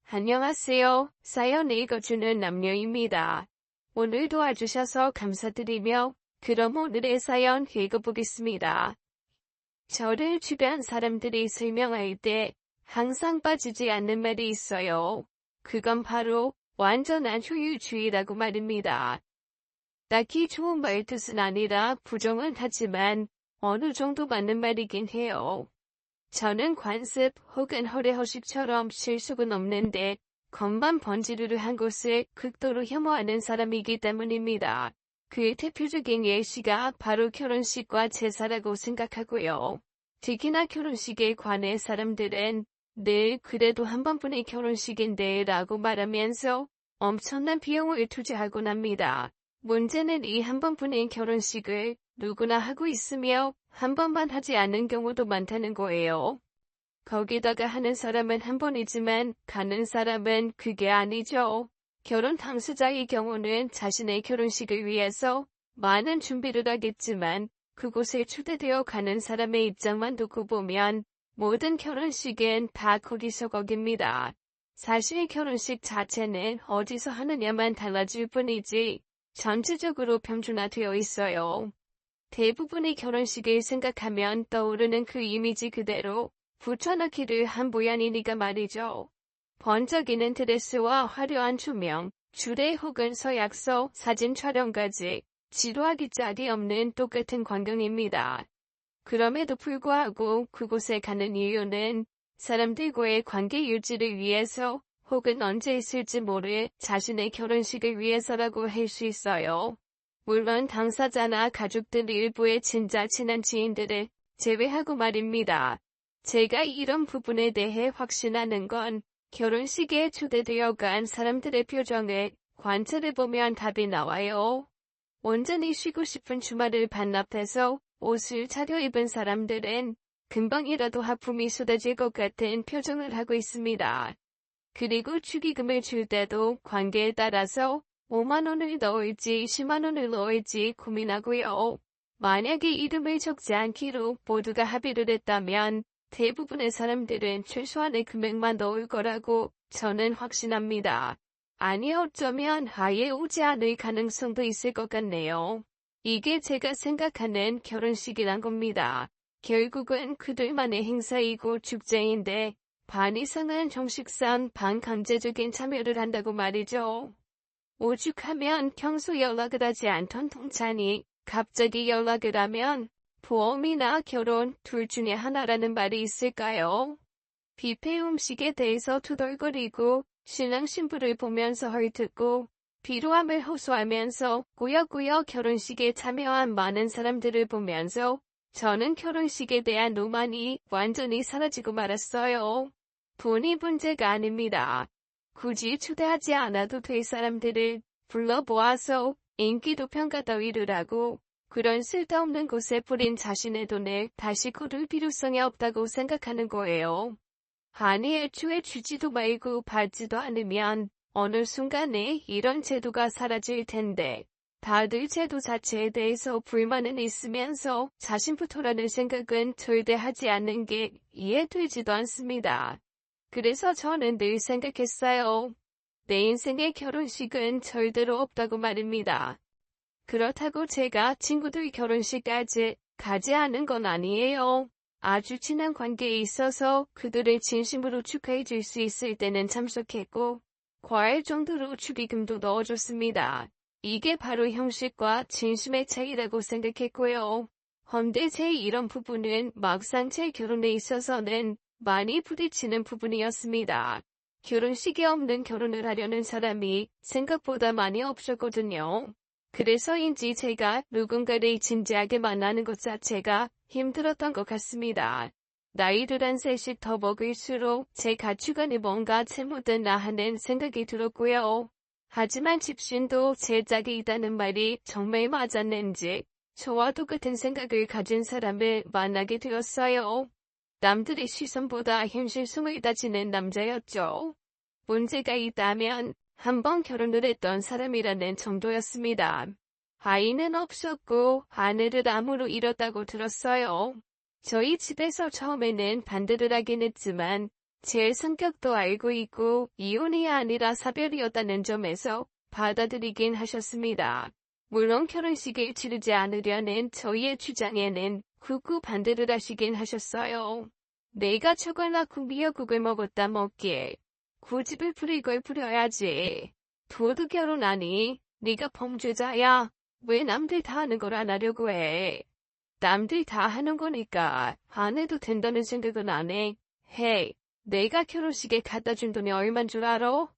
안녕하세요. 사연 읽어주는 남녀입니다. 오늘 도와주셔서 감사드리며 그럼 오늘의 사연 읽어보겠습니다. 저를 주변 사람들이 설명할 때 항상 빠지지 않는 말이 있어요. 그건 바로 완전한 효율주의라고 말입니다. 딱히 좋은 말뜻은 아니라 부정은 하지만 어느 정도 맞는 말이긴 해요. 저는 관습 혹은 허례허식처럼 실속은 없는데 겉만 번지르르한 것을 극도로 혐오하는 사람이기 때문입니다. 그 대표적인 예시가 바로 결혼식과 제사라고 생각하고요. 특히나 결혼식에 관해 사람들은 늘 그래도 한 번뿐인 결혼식인데 라고 말하면서 엄청난 비용을 투자하곤 합니다. 문제는 이 한 번뿐인 결혼식을 누구나 하고 있으며 한 번만 하지 않는 경우도 많다는 거예요. 거기다가 하는 사람은 한 번이지만 가는 사람은 그게 아니죠. 결혼 당사자의 경우는 자신의 결혼식을 위해서 많은 준비를 하겠지만 그곳에 초대되어 가는 사람의 입장만 두고 보면 모든 결혼식은 다 거기서 거깁니다. 사실 결혼식 자체는 어디서 하느냐만 달라질 뿐이지 전체적으로 평준화되어 있어요. 대부분의 결혼식을 생각하면 떠오르는 그 이미지 그대로 붙여넣기를 한 모양이니까 말이죠. 번쩍이는 드레스와 화려한 조명, 주례 혹은 서약서, 사진 촬영까지 지루하기 짝이 없는 똑같은 광경입니다. 그럼에도 불구하고 그곳에 가는 이유는 사람들과의 관계 유지를 위해서 혹은 언제 있을지 모를 자신의 결혼식을 위해서라고 할 수 있어요. 물론 당사자나 가족들 일부의 진짜 친한 지인들을 제외하고 말입니다. 제가 이런 부분에 대해 확신하는 건 결혼식에 초대되어 간 사람들의 표정을 관찰해보면 답이 나와요. 온전히 쉬고 싶은 주말을 반납해서 옷을 차려입은 사람들은 금방이라도 하품이 쏟아질 것 같은 표정을 하고 있습니다. 그리고 축의금을 줄 때도 관계에 따라서 5만 원을 넣을지 10만 원을 넣을지 고민하고요. 만약에 이름을 적지 않기로 모두가 합의를 했다면 대부분의 사람들은 최소한의 금액만 넣을 거라고 저는 확신합니다. 아니 어쩌면 아예 오지 않을 가능성도 있을 것 같네요. 이게 제가 생각하는 결혼식이란 겁니다. 결국은 그들만의 행사이고 축제인데 반 이상은 정식상 반강제적인 참여를 한다고 말이죠. 오죽하면 평소 연락을 하지 않던 동창이 갑자기 연락을 하면 보험이나 결혼 둘 중에 하나라는 말이 있을까요? 뷔페 음식에 대해서 투덜거리고 신랑 신부를 보면서 헐뜯고 비루함을 호소하면서 꾸역꾸역 결혼식에 참여한 많은 사람들을 보면서 저는 결혼식에 대한 로망이 완전히 사라지고 말았어요. 돈이 문제가 아닙니다. 굳이 초대하지 않아도 될 사람들을 불러보아서 인기도 평가 따위를 하고 그런 쓸데없는 곳에 뿌린 자신의 돈을 다시 거둘 필요성이 없다고 생각하는 거예요. 아니 애초에 주지도 말고 받지도 않으면 어느 순간에 이런 제도가 사라질 텐데 다들 제도 자체에 대해서 불만은 있으면서 자신부터라는 생각은 절대 하지 않는 게 이해되지도 않습니다. 그래서 저는 늘 생각했어요. 내 인생의 결혼식은 절대로 없다고 말입니다. 그렇다고 제가 친구들 결혼식까지 가지 않은 건 아니에요. 아주 친한 관계에 있어서 그들을 진심으로 축하해 줄 수 있을 때는 참석했고 과할 정도로 축의금도 넣어줬습니다. 이게 바로 형식과 진심의 차이라고 생각했고요. 헌데 제 이런 부분은 막상 제 결혼에 있어서는 많이 부딪히는 부분이었습니다. 결혼식이 없는 결혼을 하려는 사람이 생각보다 많이 없었거든요. 그래서인지 제가 누군가를 진지하게 만나는 것 자체가 힘들었던 것 같습니다. 나이를 한 살씩 더 먹을수록 제 가치관이 뭔가 채무됐나 하는 생각이 들었고요. 하지만 집신도 제 짝이 있다는 말이 정말 맞았는지 저와 똑같은 생각을 가진 사람을 만나게 되었어요. 남들의 시선보다 현실성을 따지는 남자였죠. 문제가 있다면 한번 결혼을 했던 사람이라는 정도였습니다. 아이는 없었고 아내를 암으로 잃었다고 들었어요. 저희 집에서 처음에는 반대를 하긴 했지만 제 성격도 알고 있고 이혼이 아니라 사별이었다는 점에서 받아들이긴 하셨습니다. 물론 결혼식을 치르지 않으려는 저희의 주장에는 극구 반대를 하시긴 하셨어요. 내가 저걸 낳고 미역국을 먹었다 먹기에 고집을 부리걸 부려야지. 도둑 결혼하니 네가 범죄자야. 왜 남들 다 하는 걸 안 하려고 해. 남들 다 하는 거니까 안 해도 된다는 생각은 안 해. 헤이, 내가 결혼식에 갖다 준 돈이 얼만 줄 알아?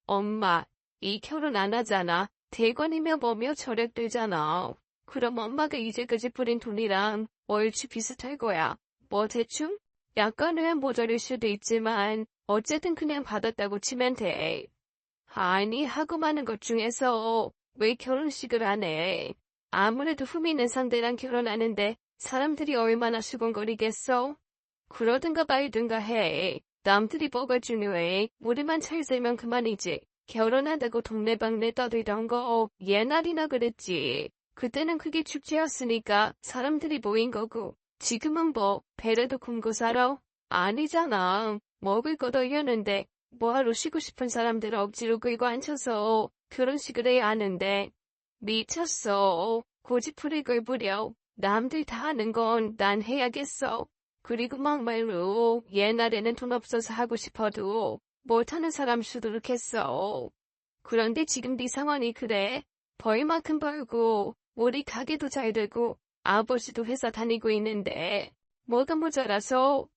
엄마, 이 결혼 안 하잖아. 대관이며 뭐며 절약되잖아. 그럼 엄마가 이제까지 뿌린 돈이랑 얼추 비슷할 거야. 뭐 대충? 약간은 모자랄 수도 있지만 어쨌든 그냥 받았다고 치면 돼. 아니 하고 많은 것 중에서 왜 결혼식을 안 해? 아무래도 흠 있는 상대랑 결혼하는데 사람들이 얼마나 수군거리겠어? 그러든가 말든가 해. 남들이 뭐가 중요해. 우리만 잘 살면 그만이지. 결혼한다고 동네방네 떠들던 거 옛날이나 그랬지. 그때는 그게 축제였으니까 사람들이 모인 거고. 지금은 뭐 배라도 굶고 살아? 아니잖아. 먹을 것 올렸는데 뭐하러 쉬고 싶은 사람들 억지로 끌고 앉혀서 결혼식을 해야 하는데. 미쳤어. 고집부리걸 부려. 남들 다 하는 건 난 해야겠어. 그리고 막말로 옛날에는 돈 없어서 하고 싶어도 못하는 사람 수두룩했어. 그런데 지금 네 상황이 그래. 벌만큼 벌고 우리 가게도 잘 되고 아버지도 회사 다니고 있는데 뭐가 모자라서.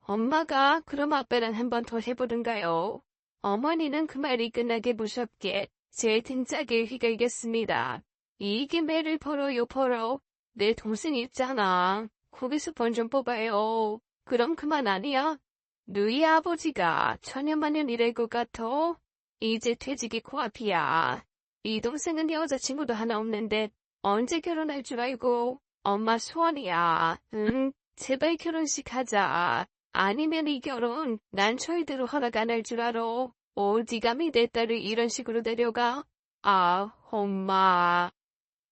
엄마가 그럼 아빠랑 한 번 더 해보든가요. 어머니는 그 말이 끝나게 무섭게 제 등짝을 휘갈겼습니다. 이게 매를 벌어요 벌어. 내 동생 있잖아. 거기서 번 좀 뽑아요. 그럼 그만 아니야? 너희 아버지가 천년만년 일할 것 같아? 이제 퇴직이 코앞이야. 이 동생은 여자친구도 하나 없는데 언제 결혼할 줄 알고. 엄마 소원이야. 응, 제발 결혼식 하자. 아니면 이 결혼 난 절대로 허락 안 할 줄 알아. 어디 감히 내 딸을 이런 식으로 데려가? 아, 엄마.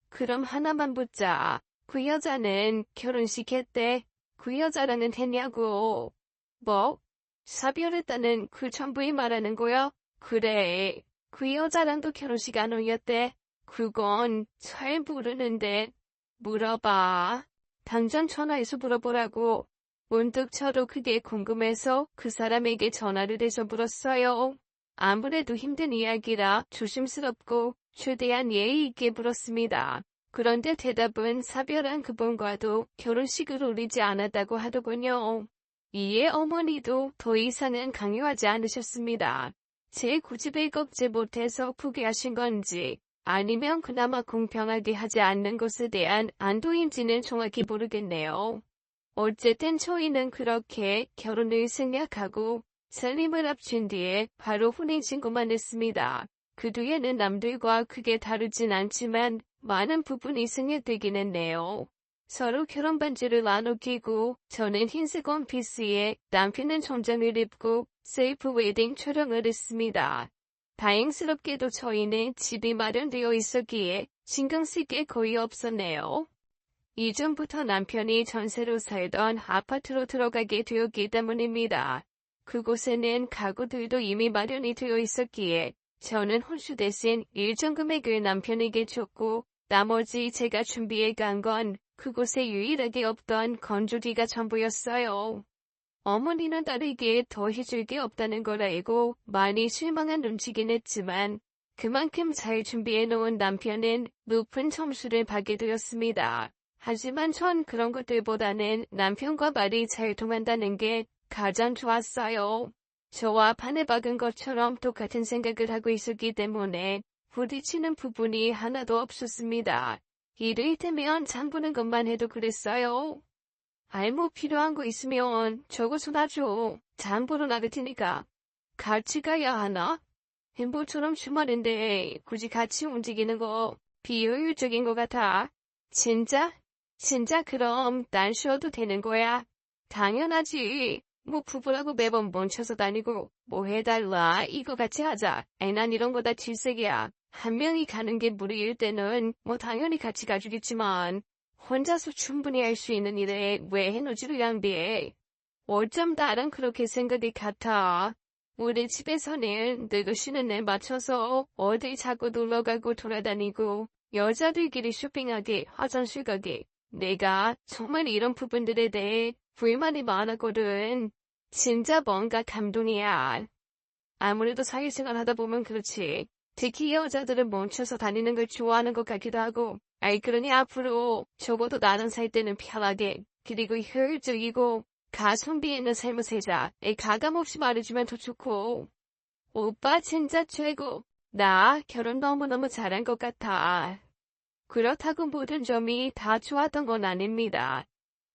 그럼 하나만 묻자. 그 여자는 결혼식 했대. 그 여자랑은 했냐고. 뭐? 사별했다는 그 전부이 말하는 거야? 그래. 그 여자랑도 결혼식 안 올렸대. 그건 잘 모르는데. 물어봐. 당장 전화해서 물어보라고. 문득 저도 그게 궁금해서 그 사람에게 전화를 해서 물었어요. 아무래도 힘든 이야기라 조심스럽고 최대한 예의 있게 물었습니다. 그런데 대답은 사별한 그분과도 결혼식을 올리지 않았다고 하더군요. 이에 어머니도 더 이상은 강요하지 않으셨습니다. 제 고집을 꺾지 못해서 포기하신 건지 아니면 그나마 공평하게 하지 않는 것에 대한 안도인지는 정확히 모르겠네요. 어쨌든 저희는 그렇게 결혼을 생략하고 살림을 합친 뒤에 바로 혼인신고만 했습니다. 그 뒤에는 남들과 크게 다르진 않지만 많은 부분이 생략되긴 했네요. 서로 결혼 반지를 나눠 끼고 저는 흰색 원피스에 남편은 정장을 입고 셀프 웨딩 촬영을 했습니다. 다행스럽게도 저희는 집이 마련되어 있었기에 신경 쓸 게 거의 없었네요. 이전부터 남편이 전세로 살던 아파트로 들어가게 되었기 때문입니다. 그곳에는 가구들도 이미 마련이 되어 있었기에 저는 혼수 대신 일정 금액을 남편에게 줬고 나머지 제가 준비해 간 건 그곳에 유일하게 없던 건조기가 전부였어요. 어머니는 딸에게 더 해줄 게 없다는 걸 알고 많이 실망한 눈치긴 했지만 그만큼 잘 준비해 놓은 남편은 높은 점수를 받게 되었습니다. 하지만 전 그런 것들보다는 남편과 말이 잘 통한다는 게 가장 좋았어요. 저와 판에 박은 것처럼 똑같은 생각을 하고 있었기 때문에 부딪히는 부분이 하나도 없었습니다. 이를테면 장 보는 것만 해도 그랬어요. 알모 필요한 거 있으면 저거 쏟아줘. 장 보러 나갈 테니까. 같이 가야 하나? 햄버처럼 주말인데 굳이 같이 움직이는 거 비효율적인 것 같아. 진짜? 진짜 그럼 난 쉬어도 되는 거야? 당연하지. 뭐 부부라고 매번 멈춰서 다니고 뭐 해달라 이거 같이 하자. 아이 난 이런 거 다 질색이야. 한 명이 가는 게 무리일 때는 뭐 당연히 같이 가주겠지만 혼자서 충분히 할 수 있는 일에 왜 에너지를 낭비해? 어쩜 나랑 그렇게 생각이 같아. 우리 집에서는 늙어 쉬는 날 맞춰서 어디 자꾸 놀러가고 돌아다니고 여자들끼리 쇼핑하기, 화장실 가기. 내가 정말 이런 부분들에 대해 불만이 많았거든. 진짜 뭔가 감동이야. 아무래도 사회생활 하다 보면 그렇지. 특히 여자들은 멈춰서 다니는 걸 좋아하는 것 같기도 하고. 아이 그러니 앞으로 적어도 나랑 살 때는 편하게 그리고 효율적이고 가성비 있는 삶을 살자. 가감없이 말해주면 더 좋고. 오빠 진짜 최고. 나 결혼 너무너무 잘한 것 같아. 그렇다고 모든 점이 다 좋았던 건 아닙니다.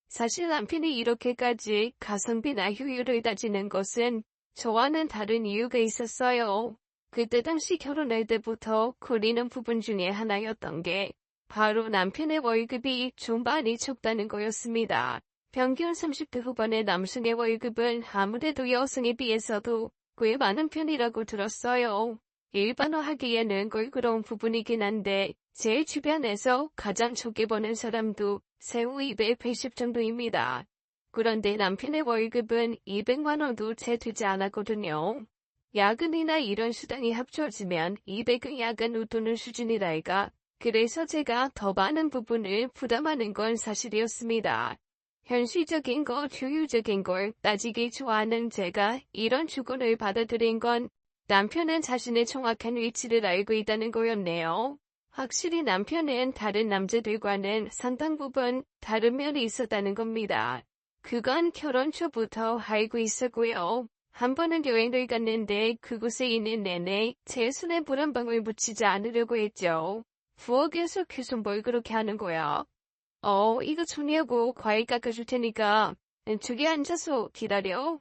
사실 남편이 이렇게까지 가성비나 효율을 따지는 것은 저와는 다른 이유가 있었어요. 그때 당시 결혼할 때부터 고리는 부분 중에 하나였던 게 바로 남편의 월급이 좀 많이 적다는 거였습니다. 평균 30대 후반의 남성의 월급은 아무래도 여성에 비해서도 꽤 많은 편이라고 들었어요. 일반화하기에는 껄끄러운 부분이긴 한데 제 주변에서 가장 적게 버는 사람도 세후 280 정도입니다. 그런데 남편의 월급은 200만 원도 채 되지 않았거든요. 야근이나 이런 수당이 합쳐지면 200은 야간 웃도는 수준이랄까. 그래서 제가 더 많은 부분을 부담하는 건 사실이었습니다. 현실적인 것, 효율적인 걸 따지기 좋아하는 제가 이런 주문을 받아들인 건 남편은 자신의 정확한 위치를 알고 있다는 거였네요. 확실히 남편은 다른 남자들과는 상당 부분 다른 면이 있었다는 겁니다. 그건 결혼 초부터 알고 있었고요. 한 번은 여행을 갔는데 그곳에 있는 내내 제 손에 물 한 방울 묻히지 않으려고 했죠. 부엌에서 계속 뭘 그렇게 하는 거야. 이거 정리하고 과일 깎아줄 테니까 저기 앉아서 기다려.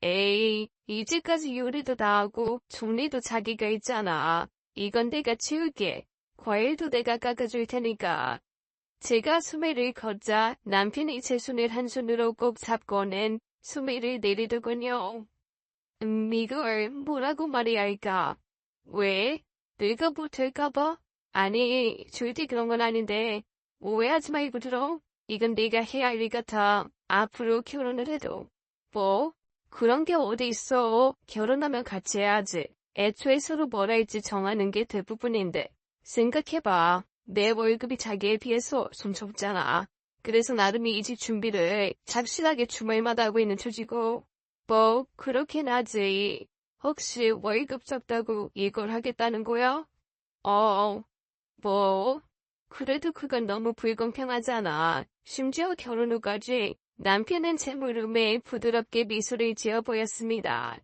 에이, 이제까지 요리도 다 하고 정리도 자기가 했잖아. 이건 내가 치울게. 과일도 내가 깎아줄 테니까. 제가 소매를 걷자 남편이 제 손을 한 손으로 꼭 잡고는 소매를 내리더군요. 이걸 뭐라고 말해야 할까? 왜? 내가 못할까봐? 아니, 절대 그런 건 아닌데. 오해하지 말고 들어. 이건 내가 해야 할 일 같아. 앞으로 결혼을 해도. 뭐? 그런 게 어디 있어. 결혼하면 같이 해야지. 애초에 서로 뭘 할지 정하는 게 대부분인데. 생각해봐. 내 월급이 자기에 비해서 좀 적잖아. 그래서 나름의 이 집 준비를 착실하게 주말마다 하고 있는 처지고. 뭐 그렇긴 하지. 혹시 월급 적다고 이걸 하겠다는 거야? 뭐. 그래도 그건 너무 불공평하잖아. 심지어 결혼 후까지 남편은 제 물음에 부드럽게 미소를 지어 보였습니다.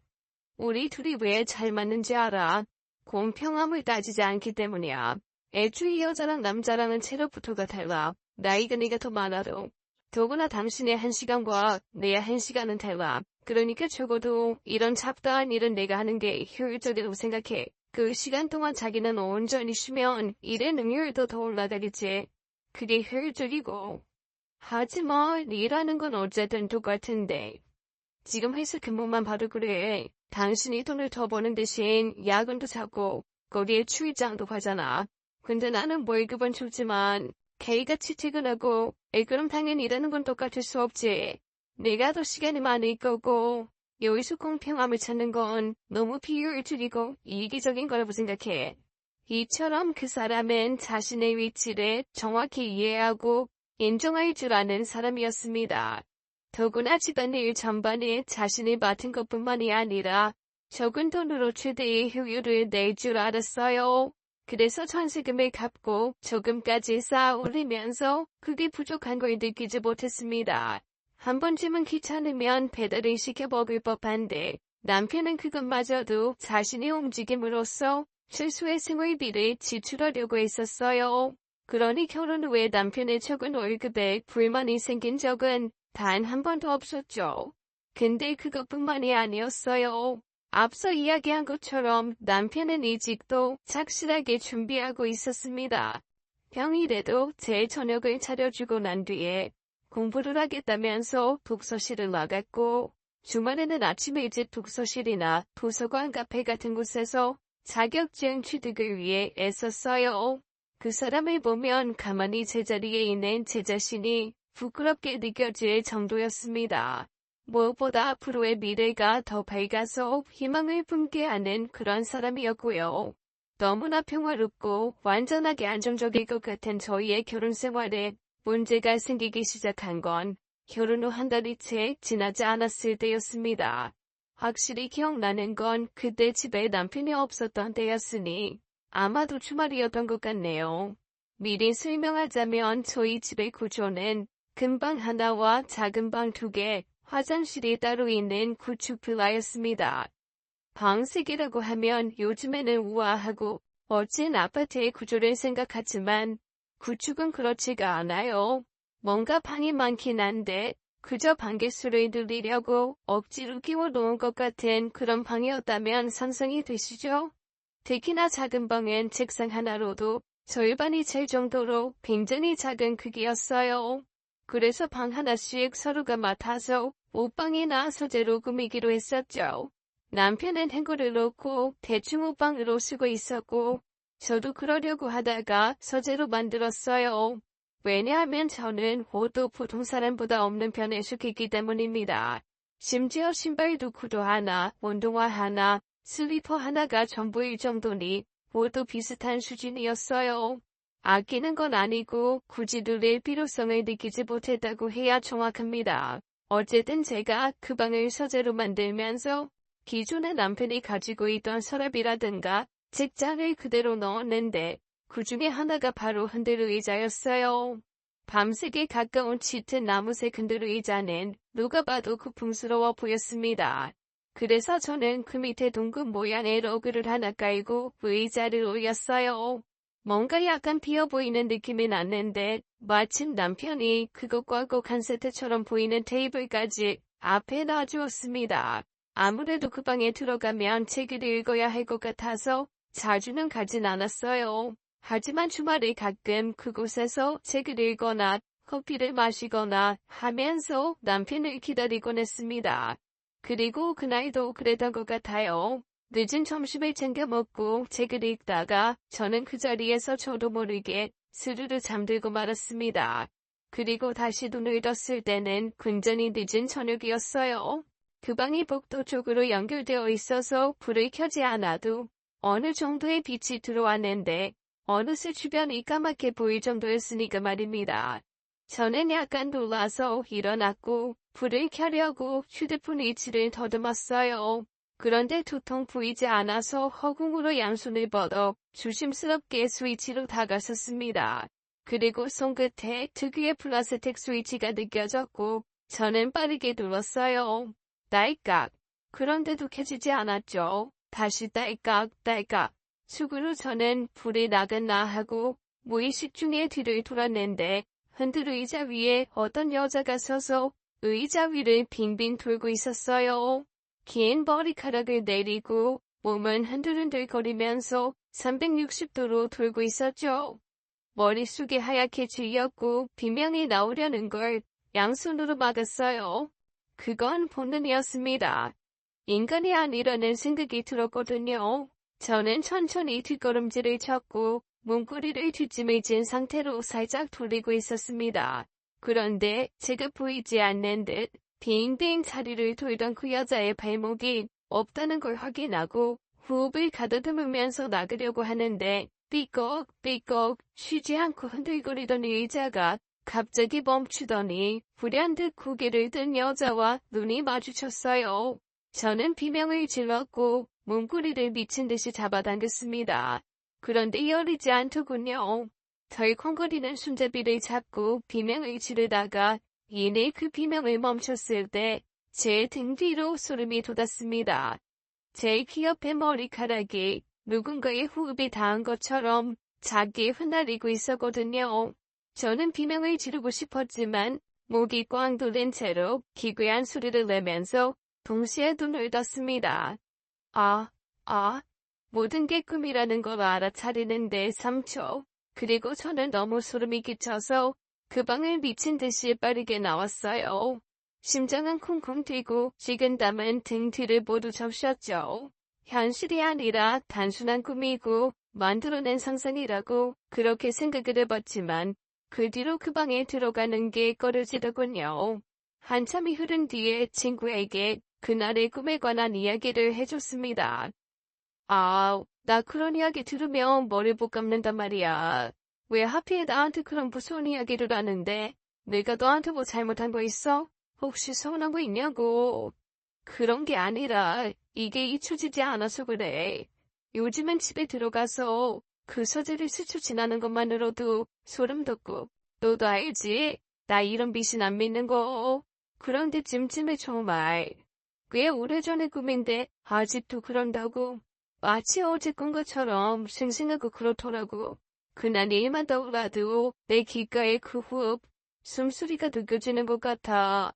우리 둘이 왜 잘 맞는지 알아? 공평함을 따지지 않기 때문이야. 애초에 여자랑 남자랑은 체력부터가 달라. 나이가 네가 더 많아도. 더구나 당신의 1시간과 내 1시간은 달라. 그러니까 적어도 이런 잡다한 일은 내가 하는 게 효율적이라고 생각해. 그 시간 동안 자기는 온전히 쉬면 일의 능률도 더 올라가겠지. 그게 효율적이고. 하지만 일하는 건 어쨌든 똑같은데. 지금 회사 근무만 봐도 그래. 당신이 돈을 더 버는 대신 야근도 자고 거기에 출장도 가잖아. 근데 나는 월급은 적지만 개같이 퇴근하고 그럼 당연히 일하는 건 똑같을 수 없지. 내가 더 시간이 많을 거고 여기서 공평함을 찾는 건 너무 비효율적이고 이기적인 거라고 생각해. 이처럼 그 사람은 자신의 위치를 정확히 이해하고 인정할 줄 아는 사람이었습니다. 더구나 집안일 전반에 자신이 맡은 것뿐만이 아니라 적은 돈으로 최대의 효율을 낼 줄 알았어요. 그래서 전세금을 갚고 조금까지 쌓아 올리면서 그게 부족한 걸 느끼지 못했습니다. 한 번쯤은 귀찮으면 배달을 시켜 먹을 법한데 남편은 그것마저도 자신의 움직임으로써 최소의 생활비를 지출하려고 했었어요. 그러니 결혼 후에 남편의 적은 월급에 불만이 생긴 적은 단 한 번도 없었죠. 근데 그것뿐만이 아니었어요. 앞서 이야기한 것처럼 남편은 이직도 착실하게 준비하고 있었습니다. 평일에도 제 저녁을 차려주고 난 뒤에 공부를 하겠다면서 독서실을 나갔고 주말에는 아침 일찍 독서실이나 도서관 카페 같은 곳에서 자격증 취득을 위해 애썼어요. 그 사람을 보면 가만히 제자리에 있는 제 자신이 부끄럽게 느껴질 정도였습니다. 무엇보다 앞으로의 미래가 더 밝아서 희망을 품게 하는 그런 사람이었고요. 너무나 평화롭고 완전하게 안정적일 것 같은 저희의 결혼 생활에 문제가 생기기 시작한 건 결혼 후 한 달이 채 지나지 않았을 때였습니다. 확실히 기억나는 건 그때 집에 남편이 없었던 때였으니 아마도 주말이었던 것 같네요. 미리 설명하자면 저희 집의 구조는 큰 방 하나와 작은 방 2개, 화장실이 따로 있는 구축 빌라였습니다. 방 3개라고 하면 요즘에는 우아하고 멋진 아파트의 구조를 생각하지만 구축은 그렇지가 않아요. 뭔가 방이 많긴 한데 그저 방 개수를 늘리려고 억지로 끼워놓은 것 같은 그런 방이었다면 상상이 되시죠? 특히나 작은 방엔 책상 하나로도 절반이 찰 정도로 굉장히 작은 크기였어요. 그래서 방 하나씩 서로가 맡아서 옷방이나 서재로 꾸미기로 했었죠. 남편은 행거를 놓고 대충 옷방으로 쓰고 있었고 저도 그러려고 하다가 서재로 만들었어요. 왜냐하면 저는 옷도 보통 사람보다 없는 편에 속했기 때문입니다. 심지어 신발도 구두 하나, 운동화 하나, 슬리퍼 하나가 전부일 정도니 옷도 비슷한 수준이었어요. 아끼는 건 아니고 굳이 누릴 필요성을 느끼지 못했다고 해야 정확합니다. 어쨌든 제가 그 방을 서재로 만들면서 기존에 남편이 가지고 있던 서랍이라든가 책장을 그대로 넣었는데 그 중에 하나가 바로 흔들 의자였어요. 밤새게 가까운 짙은 나무색 흔들 의자는 누가 봐도 고풍스러워 보였습니다. 그래서 저는 그 밑에 둥근 모양의 러그를 하나 깔고 의자를 올렸어요. 뭔가 약간 비어 보이는 느낌이 났는데 마침 남편이 그것과 꼭 한 세트처럼 보이는 테이블까지 앞에 놔주었습니다. 아무래도 그 방에 들어가면 책을 읽어야 할 것 같아서 자주는 가진 않았어요. 하지만 주말에 가끔 그곳에서 책을 읽거나 커피를 마시거나 하면서 남편을 기다리곤 했습니다. 그리고 그날도 그랬던 것 같아요. 늦은 점심을 챙겨 먹고 책을 읽다가 저는 그 자리에서 저도 모르게 스르르 잠들고 말았습니다. 그리고 다시 눈을 떴을 때는 굉장히 늦은 저녁이었어요. 그 방이 복도 쪽으로 연결되어 있어서 불을 켜지 않아도 어느 정도의 빛이 들어왔는데 어느새 주변이 까맣게 보일 정도였으니까 말입니다. 저는 약간 놀라서 일어났고 불을 켜려고 휴대폰 위치를 더듬었어요. 그런데 도통 보이지 않아서 허공으로 양손을 뻗어 조심스럽게 스위치로 다가섰습니다. 그리고 손끝에 특유의 플라스틱 스위치가 느껴졌고 저는 빠르게 눌렀어요. 딸깍. 그런데도 켜지지 않았죠. 다시 딸깍 딸깍. 수그로 저는 불이 나갔나 하고 무의식 중에 뒤를 돌았는데 흔들 의자 위에 어떤 여자가 서서 의자 위를 빙빙 돌고 있었어요. 긴 머리카락을 내리고 몸은 흔들흔들거리면서 360도로 돌고 있었죠. 머릿속이 하얗게 질렸고 비명이 나오려는 걸 양손으로 막았어요. 그건 본능이었습니다. 인간이 아니라는 생각이 들었거든요. 저는 천천히 뒷걸음질을 쳤고 몸꼬리를 뒷짐을 상태로 살짝 돌리고 있었습니다. 그런데 제가 보이지 않는 듯 빙빙 자리를 돌던 그 여자의 발목이 없다는 걸 확인하고 호흡을 가다듬으면서 나가려고 하는데 삐걱삐걱 쉬지 않고 흔들거리던 의자가 갑자기 멈추더니 불현듯 고개를 든 여자와 눈이 마주쳤어요. 저는 비명을 질렀고 몸꼬리를 미친 듯이 잡아당겼습니다. 그런데 열리지 않더군요. 덜컹거리는 손잡이를 잡고 비명을 지르다가 이내 그 비명을 멈췄을 때 제 등 뒤로 소름이 돋았습니다. 제 귀 옆에 머리카락이 누군가의 호흡이 닿은 것처럼 작게 흩날리고 있었거든요. 저는 비명을 지르고 싶었지만 목이 꽝 돌린 채로 기괴한 소리를 내면서 동시에 눈을 떴습니다. 모든 게 꿈이라는 걸 알아차리는데 3초. 그리고 저는 너무 소름이 끼쳐서 그 방을 미친 듯이 빠르게 나왔어요. 심장은 쿵쿵 뛰고 식은땀은 등 뒤를 모두 적셨죠. 현실이 아니라 단순한 꿈이고 만들어낸 상상이라고 그렇게 생각을 해봤지만 그 뒤로 그 방에 들어가는 게 꺼려지더군요. 한참이 흐른 뒤에 친구에게 그날의 꿈에 관한 이야기를 해줬습니다. 아, 나 그런 이야기 들으면 머리 못 감는단 말이야. 왜 하필 나한테 그런 무서운 이야기를 하는데? 내가 너한테 뭐 잘못한 거 있어? 혹시 서운한 거 있냐고. 그런 게 아니라 이게 잊혀지지 않아서 그래. 요즘은 집에 들어가서 그 서재를 스쳐 지나는 것만으로도 소름 돋고. 너도 알지? 나 이런 미신 안 믿는 거. 그런데 찜찜해 정말. 꽤 오래전의 꿈인데 아직도 그런다고. 마치 어제 꾼 것처럼 생생하고 그렇더라고. 그날 일만 떠올라도 내 귓가에 그 호흡, 숨소리가 느껴지는 것 같아.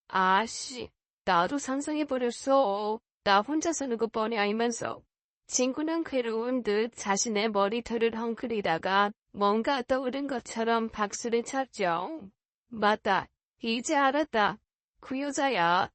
아씨, 나도 상상해버렸어. 나 혼자 사는 거 뻔히 알면서. 친구는 괴로운 듯 자신의 머리털을 헝클이다가 뭔가 떠오른 것처럼 박수를 쳤죠. 맞다. 이제 알았다. 그 여자야.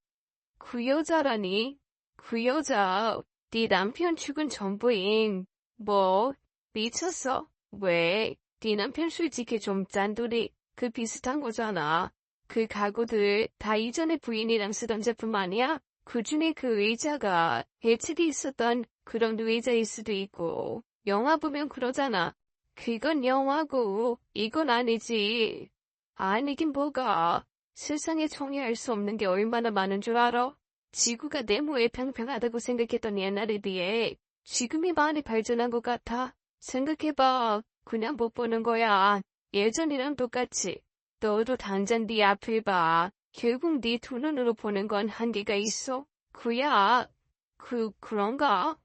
그 여자라니? 그 여자, 네 남편 죽은 전부인. 뭐, 미쳤어? 왜? 네 남편 솔직히 좀 짠돌이, 그 비슷한 거잖아. 그 가구들 다 이전에 부인이랑 쓰던 제품 아니야? 그중에 그 의자가 해책이 있었던 그런 의자일 수도 있고, 영화 보면 그러잖아. 그건 영화고, 이건 아니지. 아니긴 뭐가. 세상에 정의할 수 없는 게 얼마나 많은 줄 알아? 지구가 네모에 평평하다고 생각했던 옛날에 비해 지금이 많이 발전한 것 같아. 생각해봐. 그냥 못 보는 거야. 예전이랑 똑같이. 너도 당장 네 앞을 봐. 결국 네 두 눈으로 보는 건 한계가 있어. 그야. 그런가?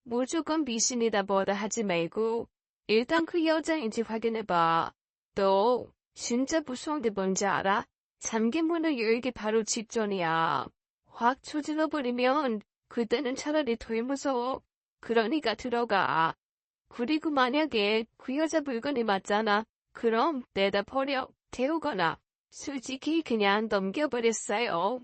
무조건 미신이다 뭐다 하지 말고 일단 그 여자인지 확인해봐. 너 진짜 무서운 게 뭔지 알아? 잠긴 문을 열기 바로 직전이야. 확 조질러버리면 그때는 차라리 덜 무서워. 그러니까 들어가. 그리고 만약에 그 여자 물건이 맞잖아. 그럼 내다 버려. 태우거나. 솔직히 그냥 넘겨버렸어요.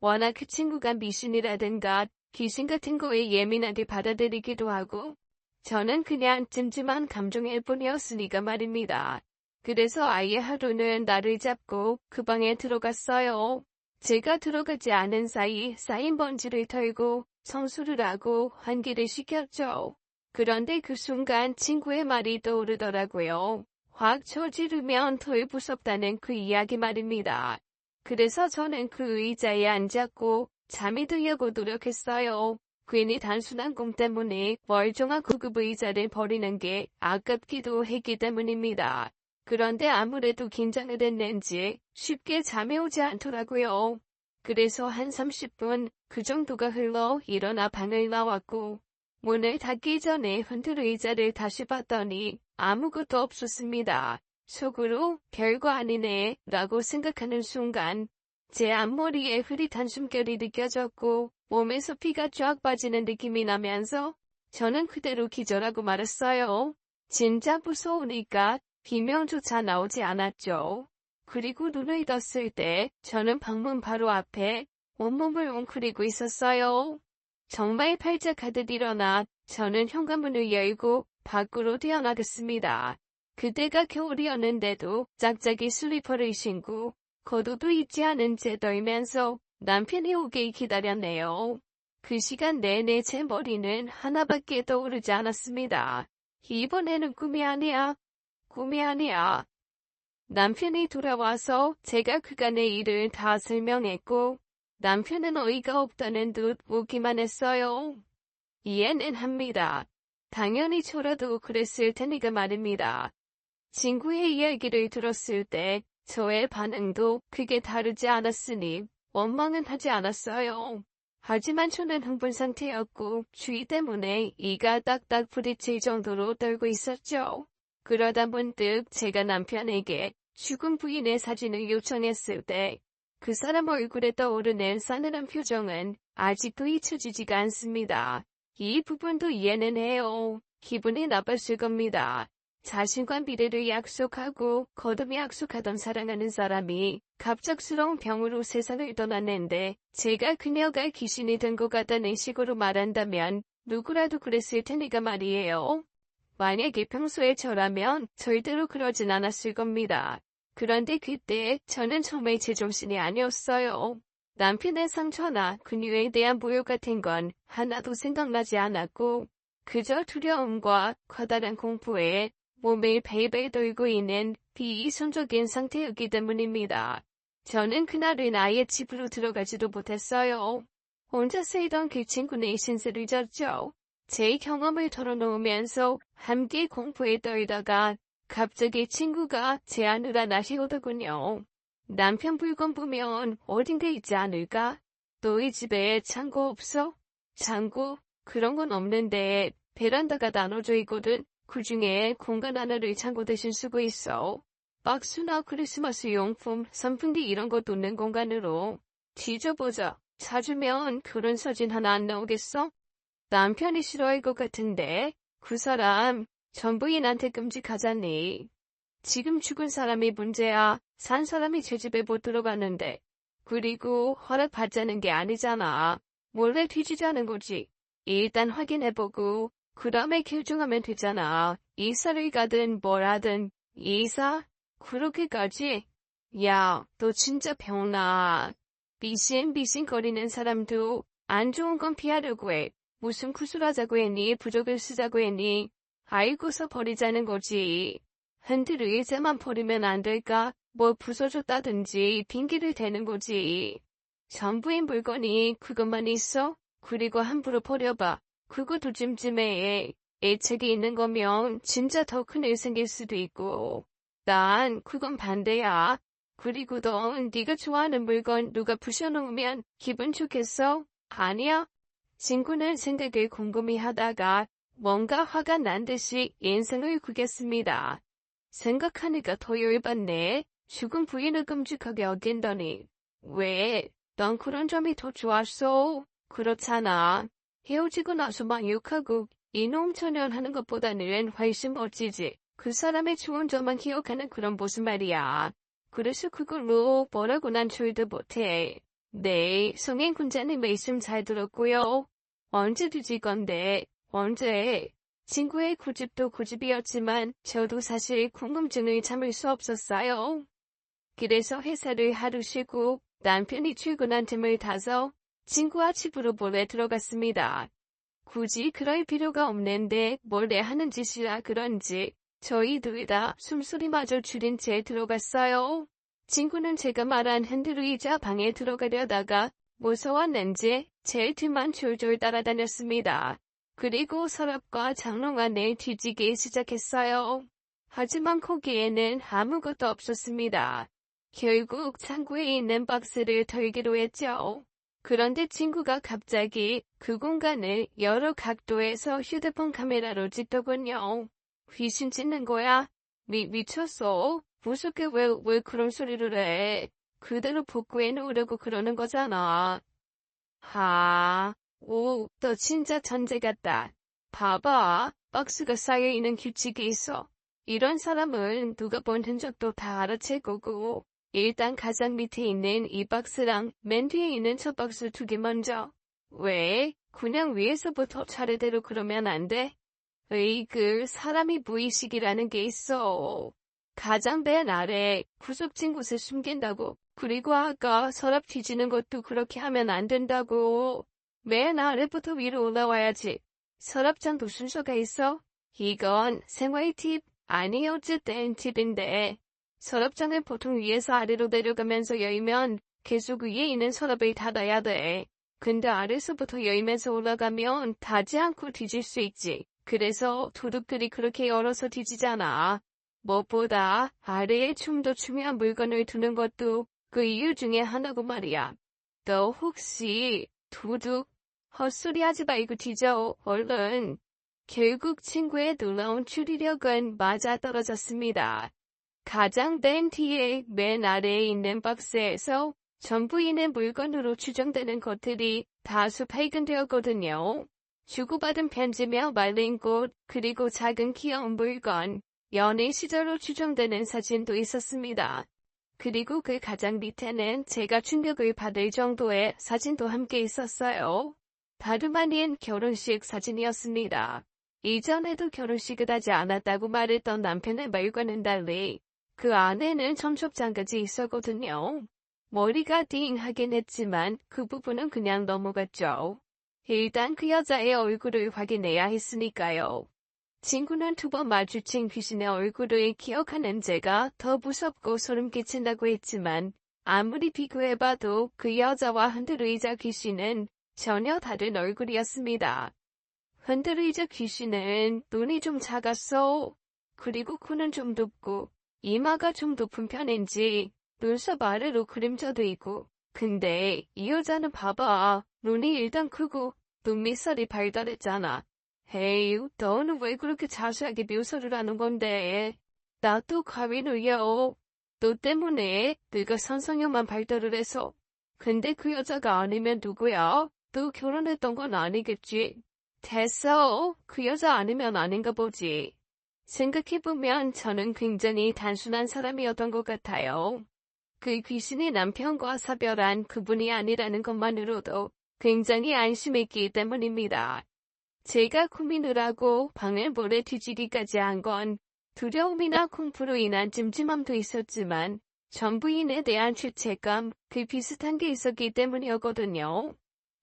워낙 그 친구가 미신이라든가 귀신 같은 거에 예민하게 받아들이기도 하고 저는 그냥 찜찜한 감정일 뿐이었으니까 말입니다. 그래서 아예 하루는 나를 잡고 그 방에 들어갔어요. 제가 들어가지 않은 사이 쌓인 먼지를 털고 청소를 하고 환기를 시켰죠. 그런데 그 순간 친구의 말이 떠오르더라고요. 확 저지르면 덜 무섭다는 그 이야기 말입니다. 그래서 저는 그 의자에 앉았고 잠이 들려고 노력했어요. 괜히 단순한 꿈 때문에 멀쩡한 고급 의자를 버리는 게 아깝기도 했기 때문입니다. 그런데 아무래도 긴장을 했는지 쉽게 잠이 오지 않더라고요. 그래서 한 30분 그 정도가 흘러 일어나 방을 나왔고 문을 닫기 전에 흔들 의자를 다시 봤더니 아무것도 없었습니다. 속으로 별거 아니네 라고 생각하는 순간 제 앞머리에 흐릿한 숨결이 느껴졌고 몸에서 피가 쫙 빠지는 느낌이 나면서 저는 그대로 기절하고 말았어요. 진짜 무서우니까 비명조차 나오지 않았죠. 그리고 눈을 떴을 때 저는 방문 바로 앞에 온몸을 웅크리고 있었어요. 정말 팔짝 하듯 일어나 저는 현관문을 열고 밖으로 뛰어나갔습니다. 그때가 겨울이었는데도 짝짝이 슬리퍼를 신고 겉옷도 입지 않은 채 떨면서 남편이 오길 기다렸네요. 그 시간 내내 제 머리는 하나밖에 떠오르지 않았습니다. 이번에는 꿈이 아니야. 꿈이 아니야. 남편이 돌아와서 제가 그간의 일을 다 설명했고 남편은 어이가 없다는 듯 웃기만 했어요. 이해는 합니다. 당연히 저라도 그랬을 테니까 말입니다. 친구의 이야기를 들었을 때 저의 반응도 크게 다르지 않았으니 원망은 하지 않았어요. 하지만 저는 흥분 상태였고 추위 때문에 이가 딱딱 부딪힐 정도로 떨고 있었죠. 그러다 문득 제가 남편에게 죽은 부인의 사진을 요청했을 때 그 사람 얼굴에 떠오르는 싸늘한 표정은 아직도 잊혀지지가 않습니다. 이 부분도 이해는 해요. 기분이 나빴을 겁니다. 자신과 미래를 약속하고 거듭 약속하던 사랑하는 사람이 갑작스러운 병으로 세상을 떠났는데 제가 그녀가 귀신이 된 것 같다는 식으로 말한다면 누구라도 그랬을 테니까 말이에요. 만약에 평소에 저라면 절대로 그러진 않았을 겁니다. 그런데 그때 저는 정말 제정신이 아니었어요. 남편의 상처나 근육에 대한 모욕 같은 건 하나도 생각나지 않았고 그저 두려움과 커다란 공포에 몸을 베이베이 돌고 있는 비이성적인 상태였기 때문입니다. 저는 그날은 아예 집으로 들어가지도 못했어요. 혼자 살던 그 친구는 신세를 졌죠. 제 경험을 털어놓으면서 함께 공포에 떨다가 갑자기 친구가 제 안으로 나시오더군요. 남편 물건 보면 어딘가 있지 않을까? 너희 집에 창고 없어? 창고? 그런 건 없는데 베란다가 나눠져 있거든. 그 중에 공간 하나를 창고 대신 쓰고 있어. 박스나 크리스마스 용품, 선풍기 이런 거 놓는 공간으로. 뒤져보자. 찾으면 그런 사진 하나 안 나오겠어? 남편이 싫어할 것 같은데 그 사람 전부인한테 끔찍하잖니. 지금 죽은 사람이 문제야. 산 사람이 제 집에 못 들어가는데. 그리고 허락받자는 게 아니잖아. 몰래 뒤지자는 거지. 일단 확인해보고 그 다음에 결정하면 되잖아. 이사를 가든 뭘 하든. 이사? 그렇게까지? 야, 너 진짜 병나. 비신비신거리는 사람도 안 좋은 건 피하려고 해. 무슨 구술하자고 했니? 부적을 쓰자고 했니? 알고서 버리자는 거지. 흔들 의자만 버리면 안 될까? 뭐 부서졌다든지 핑계를 대는 거지. 전부인 물건이 그것만 있어? 그리고 함부로 버려봐. 그것도 찜찜해. 애착이 있는 거면 진짜 더 큰 일 생길 수도 있고. 난 그건 반대야. 그리고 넌 네가 좋아하는 물건 누가 부셔놓으면 기분 좋겠어? 아니야? 친구는 생각을 곰곰이 하다가 뭔가 화가 난 듯이 인상을 구겼습니다. 생각하니까 더 열받네. 죽은 부인을 끔찍하게 어긴다니. 왜? 넌 그런 점이 더 좋았어? 그렇잖아. 헤어지고 나서 막 욕하고 이놈 처년 하는 것보다는 훨씬 멋지지. 그 사람의 좋은 점만 기억하는 그런 모습 말이야. 그래서 그걸로 뭐라고 난 절대 못해. 네, 성인 군자님 말씀 잘 들었고요. 언제 뒤질 건데? 언제? 친구의 고집도 고집이었지만 저도 사실 궁금증을 참을 수 없었어요. 그래서 회사를 하루 쉬고 남편이 출근한 틈을 타서 친구와 집으로 몰래 들어갔습니다. 굳이 그럴 필요가 없는데 몰래 하는 짓이라 그런지 저희 둘 다 숨소리마저 줄인 채 들어갔어요. 친구는 제가 말한 흔들의자 방에 들어가려다가 무서웠는지 제 뒤만 졸졸 따라다녔습니다. 그리고 서랍과 장롱 안에 뒤지기 시작했어요. 하지만 거기에는 아무것도 없었습니다. 결국 창고에 있는 박스를 털기로 했죠. 그런데 친구가 갑자기 그 공간을 여러 각도에서 휴대폰 카메라로 찍더군요. 귀신 찍는 거야? 미쳤어? 무섭게 왜 그런 소리를 해? 그대로 복구해 놓으려고 그러는 거잖아. 오, 너 진짜 천재 같다. 봐봐, 박스가 쌓여있는 규칙이 있어. 이런 사람은 누가 본 흔적도 다 알아챌 거고. 일단 가장 밑에 있는 이 박스랑 맨 뒤에 있는 첫 박스 두 개 먼저. 왜? 그냥 위에서부터 차례대로 그러면 안 돼? 사람이 무의식이라는 게 있어. 가장 맨 아래 구석진 곳에 숨긴다고. 그리고 아까 서랍 뒤지는 것도 그렇게 하면 안 된다고. 맨 아래부터 위로 올라와야지. 서랍장도 순서가 있어? 이건 생활 팁 아니 어쨌든 팁인데. 서랍장을 보통 위에서 아래로 내려가면서 열면 계속 위에 있는 서랍을 닫아야 돼. 근데 아래서부터 열면서 올라가면 닫지 않고 뒤질 수 있지. 그래서 도둑들이 그렇게 열어서 뒤지잖아. 무엇보다 아래에 좀 더 중요한 물건을 두는 것도 그 이유 중에 하나고 말이야. 너 혹시 도둑? 헛소리 하지 말고 뒤져, 얼른. 결국 친구의 놀라운 추리력은 맞아떨어졌습니다. 가장 맨 뒤에 맨 아래에 있는 박스에서 전부인의 물건으로 추정되는 것들이 다수 발견되었거든요. 주고받은 편지며 말린 꽃, 그리고 작은 귀여운 물건, 연애 시절로 추정되는 사진도 있었습니다. 그리고 그 가장 밑에는 제가 충격을 받을 정도의 사진도 함께 있었어요. 다름 아닌 결혼식 사진이었습니다. 이전에도 결혼식을 하지 않았다고 말했던 남편의 말과는 달리 그 안에는 청첩장까지 있었거든요. 머리가 띵하긴 했지만 그 부분은 그냥 넘어갔죠. 일단 그 여자의 얼굴을 확인해야 했으니까요. 친구는 2번 마주친 귀신의 얼굴을 기억하는 제가 더 무섭고 소름 끼친다고 했지만 아무리 비교해봐도 그 여자와 흔들의자 귀신은 전혀 다른 얼굴이었습니다. 흔들의자 귀신은 눈이 좀 작았어. 그리고 코는 좀 높고 이마가 좀 높은 편인지 눈썹 아래로 그림자도 있고. 근데 이 여자는 봐봐. 눈이 일단 크고 눈 밑살이 발달했잖아. 헤이, 너는 왜 그렇게 자세하게 묘사를 하는 건데? 나도 가위 눌려. 너 때문에 네가 선성형만 발달을 해서. 근데 그 여자가 아니면 누구야? 너 결혼했던 건 아니겠지? 됐어. 그 여자 아니면 아닌가 보지. 생각해보면 저는 굉장히 단순한 사람이었던 것 같아요. 그 귀신이 남편과 사별한 그분이 아니라는 것만으로도 굉장히 안심했기 때문입니다. 제가 고민을 하고 방을 몰래 뒤지기까지 한 건 두려움이나 공포로 인한 찜찜함도 있었지만 전부인에 대한 죄책감, 그 비슷한 게 있었기 때문이었거든요.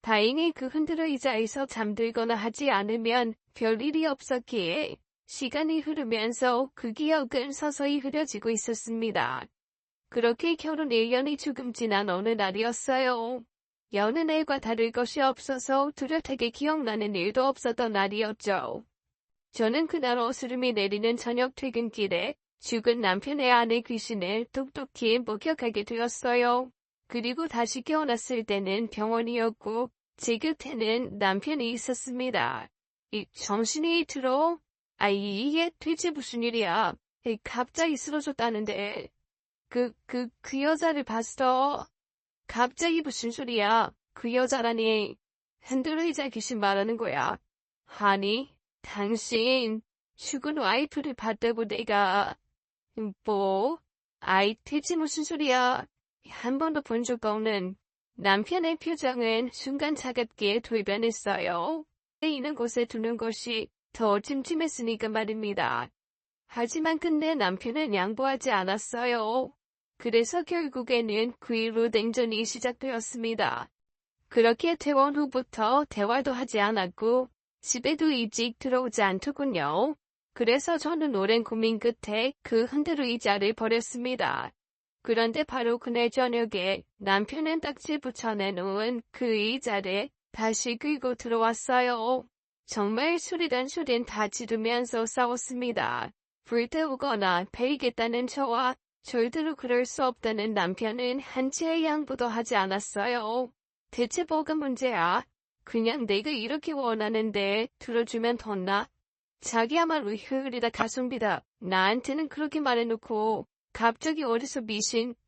다행히 그 흔들의자에서 잠들거나 하지 않으면 별일이 없었기에 시간이 흐르면서 그 기억은 서서히 흐려지고 있었습니다. 그렇게 결혼 1년이 조금 지난 어느 날이었어요. 여느 날과 다를 것이 없어서 뚜렷하게 기억나는 일도 없었던 날이었죠. 저는 그날 어스름이 내리는 저녁 퇴근길에 죽은 남편의 아내 귀신을 똑똑히 목격하게 되었어요. 그리고 다시 깨어났을 때는 병원이었고 제 곁에는 남편이 있었습니다. 정신이 들어? 이게 대체 무슨 일이야? 갑자기 쓰러졌다는데. 그 여자를 봤어. 갑자기 무슨 소리야? 그 여자라니. 흔들의자 귀신 말하는 거야. 아니, 당신 죽은 와이프를 봤다고 내가. 뭐? 대체 무슨 소리야? 한 번도 본 적 없는 남편의 표정은 순간 차갑게 돌변했어요. 있는 곳에 두는 것이 더 찜찜했으니까 말입니다. 하지만 끝내 남편은 양보하지 않았어요. 그래서 결국에는 그 이후로 냉전이 시작되었습니다. 그렇게 퇴원 후부터 대화도 하지 않았고 집에도 일찍 들어오지 않더군요. 그래서 저는 오랜 고민 끝에 그 흔들의자를 버렸습니다. 그런데 바로 그날 저녁에 남편은 딱지 붙여내놓은 그 의자를 다시 끌고 들어왔어요. 정말 소리란 소린 다 지르면서 싸웠습니다. 불태우거나 베이겠다는 저와 절대로 그럴 수 없다는 남편은 한치의 양보도 하지 않았어요. 대체 뭐가 문제야? 그냥 내가 이렇게 원하는데 들어주면 덧나? 자기야말로 효율이다 가성비다. 나한테는 그렇게 말해놓고 갑자기 어디서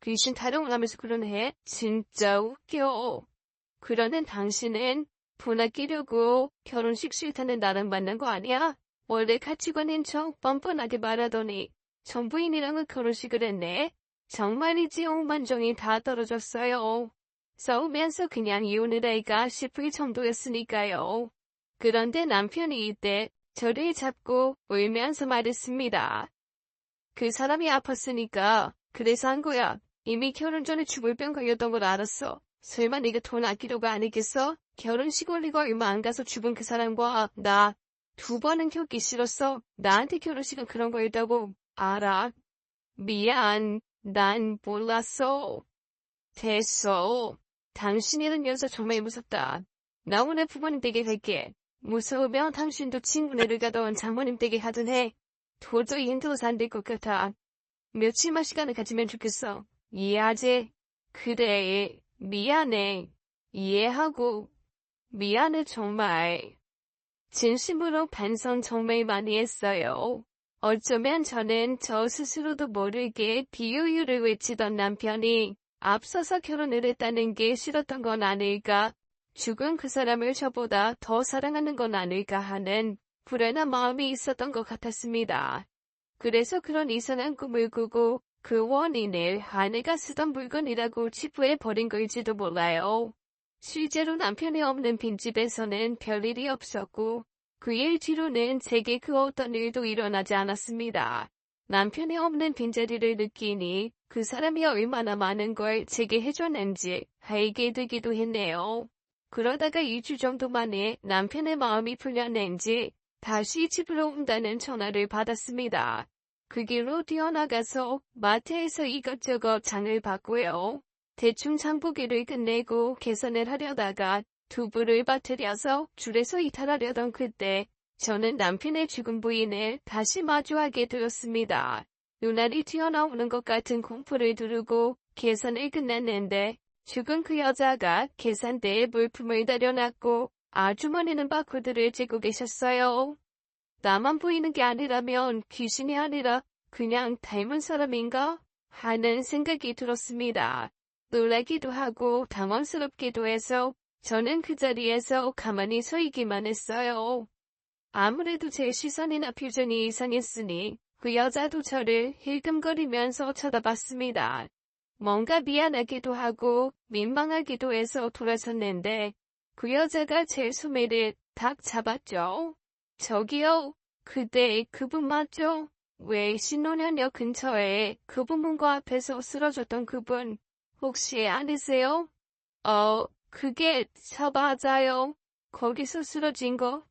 귀신 타령을 하면서 그러네. 진짜 웃겨. 그러는 당신은 분 아끼려고 결혼식 싫다는 나랑 만난 거 아니야? 원래 가치관인 척 뻔뻔하게 말하더니 전부인이랑은 결혼식을 했네. 정말이지 억만정이 다 떨어졌어요. 싸우면서 그냥 이혼을 할까 싶을 정도였으니까요. 그런데 남편이 이때 저를 잡고 울면서 말했습니다. 그 사람이 아팠으니까 그래서 한 거야. 이미 결혼 전에 죽을 병 걸렸던 걸 알았어. 설마 네가 돈 아끼려고 안 했겠어? 결혼식 올리고 얼마 안 가서 죽은 그 사람과 나 2번은 겪기 싫었어. 나한테 결혼식은 그런 거였다고 알아. 미안. 난 몰랐어. 됐어. 당신이란 여자 정말 무섭다. 나 오늘 부모님 댁에 갈게. 무서우면 당신도 친구네를 가던 장모님 댁에 가든 해. 도저히 힘들어서 안 될 것 같아. 며칠만 시간을 가지면 좋겠어. 이해하지? 그래. 미안해. 이해하고. 미안해 정말. 진심으로 반성 정말 많이 했어요. 어쩌면 저는 저 스스로도 모르게 비효율을 외치던 남편이 앞서서 결혼을 했다는 게 싫었던 건 아닐까, 죽은 그 사람을 저보다 더 사랑하는 건 아닐까 하는 불안한 마음이 있었던 것 같았습니다. 그래서 그런 이상한 꿈을 꾸고 그 원인을 아내가 쓰던 물건이라고 치부해 버린 걸지도 몰라요. 실제로 남편이 없는 빈집에서는 별일이 없었고 그 일 뒤로는 제게 그 어떤 일도 일어나지 않았습니다. 남편이 없는 빈자리를 느끼니 그 사람이 얼마나 많은 걸 제게 해줬는지 알게 되기도 했네요. 그러다가 2주 정도 만에 남편의 마음이 풀렸는지 다시 집으로 온다는 전화를 받았습니다. 그 길로 뛰어나가서 마트에서 이것저것 장을 봤고요. 대충 장보기를 끝내고 계산을 하려다가 두부를 빠뜨려서 줄에서 이탈하려던 그때 저는 남편의 죽은 부인을 다시 마주하게 되었습니다. 눈알이 튀어나오는 것 같은 공포를 두르고 계산을 끝냈는데 죽은 그 여자가 계산대에 물품을 내려놨고 아주머니는 바코드를 찍고 계셨어요. 나만 보이는 게 아니라면 귀신이 아니라 그냥 닮은 사람인가? 하는 생각이 들었습니다. 놀라기도 하고 당황스럽기도 해서 저는 그 자리에서 가만히 서 있기만 했어요. 아무래도 제 시선이나 표정이 이상했으니 그 여자도 저를 힐끔거리면서 쳐다봤습니다. 뭔가 미안하기도 하고 민망하기도 해서 돌아섰는데 그 여자가 제 소매를 탁 잡았죠. 저기요, 그때 그분 맞죠? 왜 신논현역 근처에 그분 문고 앞에서 쓰러졌던 그분 혹시 아니세요? 그게 저 맞아요. 거기서 쓰러진 거.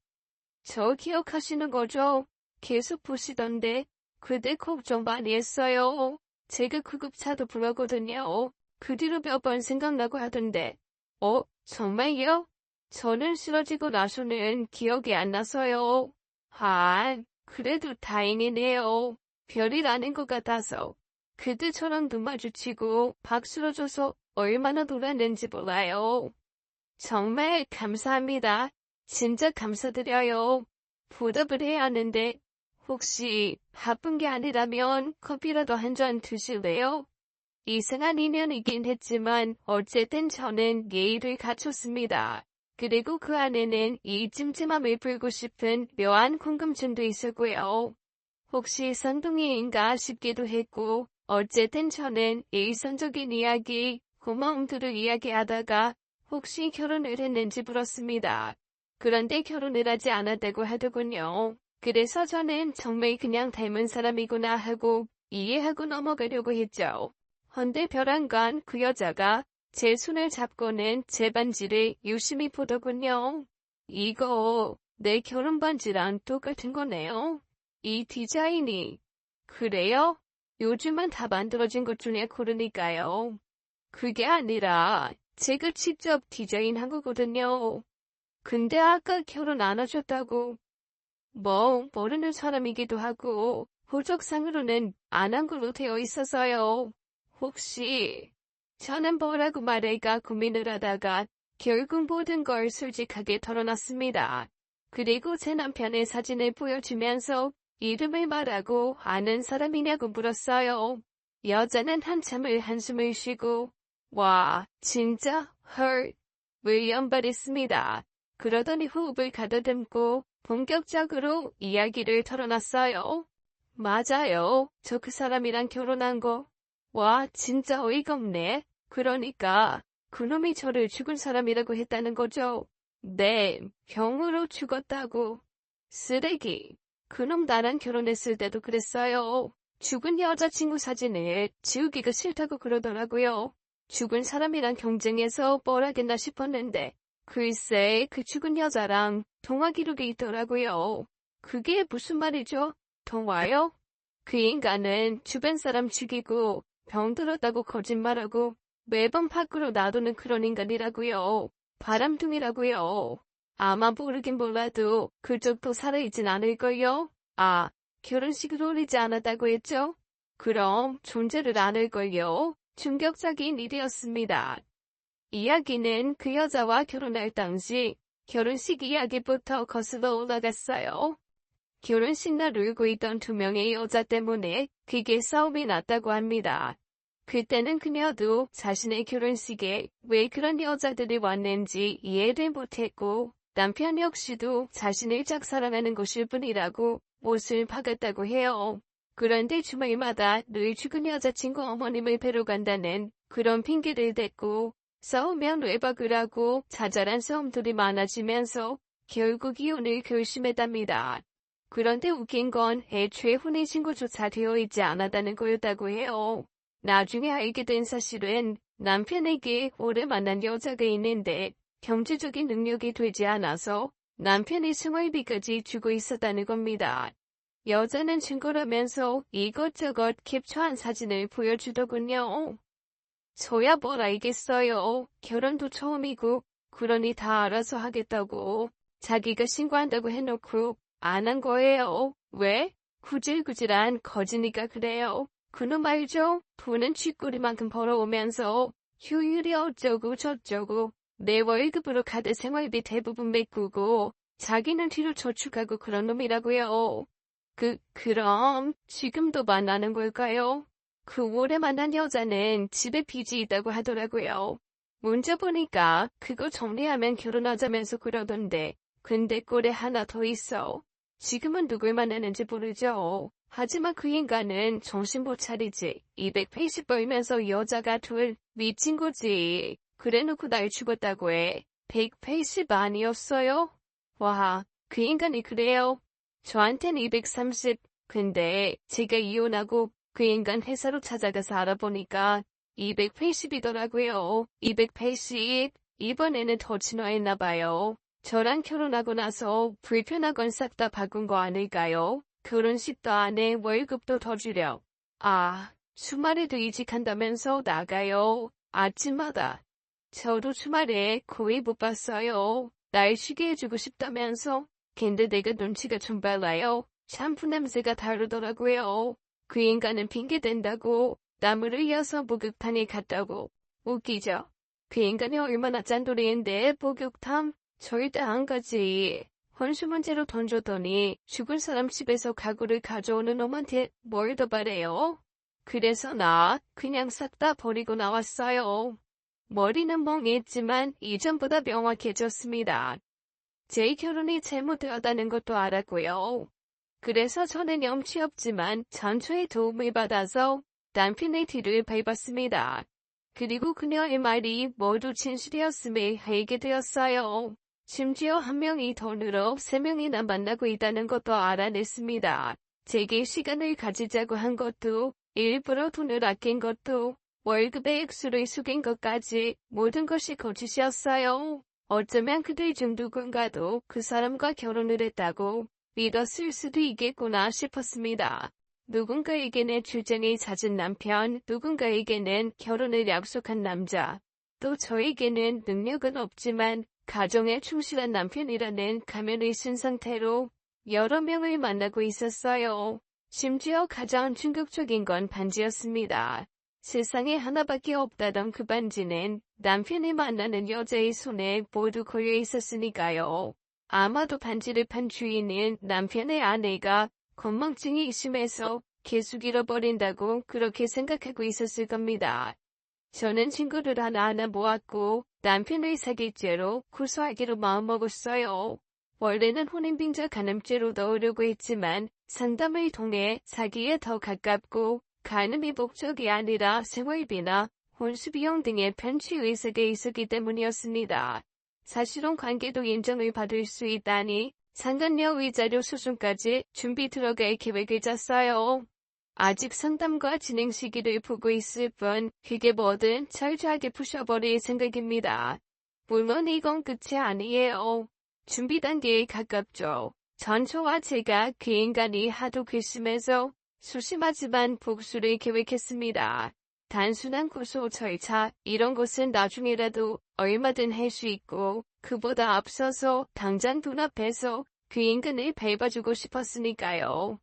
저 기억하시는 거죠? 계속 보시던데 그때 걱정 많이 했어요. 제가 구급차도 불렀거든요. 그 뒤로 몇 번 생각나고 하던데. 정말요? 저는 쓰러지고 나서는 기억이 안 나서요. 그래도 다행이네요. 별일 아닌 것 같아서. 그때 저랑 눈 마주치고 박수를 줘서 얼마나 놀랐는지 몰라요. 정말 감사합니다. 진짜 감사드려요. 보답을 해야 하는데 혹시 바쁜 게 아니라면 커피라도 한 잔 드실래요? 이상한 인연이긴 했지만 어쨌든 저는 예의를 갖췄습니다. 그리고 그 안에는 이 찜찜함을 풀고 싶은 묘한 궁금증도 있었고요. 혹시 쌍둥이인가 싶기도 했고 어쨌든 저는 일상적인 이야기, 고마움들을 이야기하다가 혹시 결혼을 했는지 물었습니다. 그런데 결혼을 하지 않았다고 하더군요. 그래서 저는 정말 그냥 닮은 사람이구나 하고 이해하고 넘어가려고 했죠. 헌데 벼랑간 그 여자가 제 손을 잡고는 제 반지를 유심히 보더군요. 이거 내 결혼 반지랑 똑같은 거네요. 이 디자인이. 그래요? 요즘은 다 만들어진 것 중에 고르니까요. 그게 아니라 제가 직접 디자인한 거거든요. 근데 아까 결혼 안 하셨다고. 모르는 사람이기도 하고 호적상으로는 안 한 걸로 되어 있어서요. 혹시 저는 뭐라고 말할까 고민을 하다가 결국 모든 걸 솔직하게 털어놨습니다. 그리고 제 남편의 사진을 보여주면서 이름을 말하고 아는 사람이냐고 물었어요. 여자는 한참을 한숨을 쉬고 와, 진짜? 헐. 연발했습니다. 그러더니 호흡을 가다듬고 본격적으로 이야기를 털어놨어요. 맞아요. 저 그 사람이랑 결혼한 거. 와, 진짜 어이가 없네. 그러니까 그놈이 저를 죽은 사람이라고 했다는 거죠. 네, 병으로 죽었다고. 쓰레기. 그놈 나랑 결혼했을 때도 그랬어요. 죽은 여자친구 사진을 지우기가 싫다고 그러더라고요. 죽은 사람이랑 경쟁해서 뭘 하겠나 싶었는데 글쎄 그 죽은 여자랑 통화 기록이 있더라고요. 그게 무슨 말이죠? 통화요? 그 인간은 주변 사람 죽이고 병들었다고 거짓말하고 매번 밖으로 놔두는 그런 인간이라고요. 바람둥이라고요. 아마 모르긴 몰라도 그쪽도 살아있진 않을걸요? 결혼식을 올리지 않았다고 했죠? 그럼 존재를 않을걸요? 충격적인 일이었습니다. 이야기는 그 여자와 결혼할 당시 결혼식 이야기부터 거슬러 올라갔어요. 결혼식 날 울고 있던 두 명의 여자 때문에 크게 싸움이 났다고 합니다. 그때는 그녀도 자신의 결혼식에 왜 그런 여자들이 왔는지 이해를 못했고 남편 역시도 자신을 짝사랑하는 것일 뿐이라고 못을 박았다고 해요. 그런데 주말마다 늘 죽은 여자친구 어머님을 뵈러 간다는 그런 핑계를 댔고 싸우면 외박을 하고 자잘한 싸움들이 많아지면서 결국 이혼을 결심했답니다. 그런데 웃긴 건 애초에 혼인신고조차 되어 있지 않았다는 거였다고 해요. 나중에 알게 된 사실은 남편에게 오래 만난 여자가 있는데 경제적인 능력이 되지 않아서 남편이 생활비까지 주고 있었다는 겁니다. 여자는 증거라면서 이것저것 캡처한 사진을 보여주더군요. 저야 뭘 알겠어요. 결혼도 처음이고 그러니 다 알아서 하겠다고. 자기가 신고한다고 해놓고 안 한 거예요. 왜? 구질구질한 거지니까 그래요. 그놈 알죠? 돈은 쥐꼬리만큼 벌어오면서 효율이 어쩌고 저쩌고 내 월급으로 카드 생활비 대부분 메꾸고 자기는 뒤로 저축하고 그런 놈이라고요. 그럼 지금도 만나는 걸까요? 그 오래 만난 여자는 집에 빚이 있다고 하더라고요. 문자 보니까 그거 정리하면 결혼하자면서 그러던데 근데 꼴에 하나 더 있어. 지금은 누굴 만나는지 모르죠. 하지만 그 인간은 정신 못 차리지. 280 벌면서 여자가 둘 미친 거지. 그래놓고 날 죽었다고 해. 180 아니었어요? 와, 그 인간이 그래요. 저한텐 230. 근데 제가 이혼하고 그 인간 회사로 찾아가서 알아보니까 280이더라고요. 280. 이번에는 더 진화했나 봐요. 저랑 결혼하고 나서 불편하건 싹 다 바꾼 거 아닐까요? 결혼식도 안 해, 월급도 더 주려. 아, 주말에도 이직한다면서 나가요. 아침마다. 저도 주말에 거의 못 봤어요. 날 쉬게 해주고 싶다면서. 근데 내가 눈치가 좀 빨라요. 샴푸 냄새가 다르더라고요. 그 인간은 핑계댄다고 나무를 이어서 목욕탕에 갔다고. 웃기죠? 그 인간이 얼마나 짠돌이인데 목욕탕? 절대 안 가지. 혼수 문제로 돈 줬더니 죽은 사람 집에서 가구를 가져오는 놈한테 뭘 더 바래요? 그래서 나 그냥 싹 다 버리고 나왔어요. 머리는 멍했지만 이전보다 명확해졌습니다. 제 결혼이 잘못되었다는 것도 알았고요. 그래서 저는 염치 없지만 전초의 도움을 받아서 남편의 뒤를 밟았습니다. 그리고 그녀의 말이 모두 진실이었음을 알게 되었어요. 심지어 한 명이 더 늘어 3명이나 만나고 있다는 것도 알아냈습니다. 제게 시간을 가지자고 한 것도, 일부러 돈을 아낀 것도, 월급의 액수를 숙인 것까지 모든 것이 거짓이었어요. 어쩌면 그들 중 누군가도 그 사람과 결혼을 했다고 믿었을 수도 있겠구나 싶었습니다. 누군가에게는 주정이 잦은 남편, 누군가에게는 결혼을 약속한 남자, 또 저에게는 능력은 없지만 가정에 충실한 남편이라는 가면을 쓴 상태로 여러 명을 만나고 있었어요. 심지어 가장 충격적인 건 반지였습니다. 세상에 하나밖에 없다던 그 반지는 남편이 만나는 여자의 손에 모두 걸려 있었으니까요. 아마도 반지를 판 주인은 남편의 아내가 건망증이 심해서 계속 잃어버린다고 그렇게 생각하고 있었을 겁니다. 저는 친구를 하나하나 모았고 남편의 사기죄로 고소하기로 마음먹었어요. 원래는 혼인빙자 간음죄로 넣으려고 했지만 상담을 통해 사기에 더 가깝고 간음이 목적이 아니라 생활비나 혼수비용 등의 편취 의사가 있었기 때문이었습니다. 사실혼 관계도 인정을 받을 수 있다니 상간녀 위자료 소송까지 준비 들어갈 계획을 짰어요. 아직 상담과 진행 시기를 보고 있을 뿐 그게 뭐든 철저하게 부셔버릴 생각입니다. 물론 이건 끝이 아니에요. 준비 단계에 가깝죠. 전초와 제가 그 인간이 하도 괘씸해서 소심하지만 복수를 계획했습니다. 단순한 고소 절차, 이런 것은 나중에라도 얼마든 할 수 있고 그보다 앞서서 당장 눈앞에서 그 인간을 밟아주고 싶었으니까요.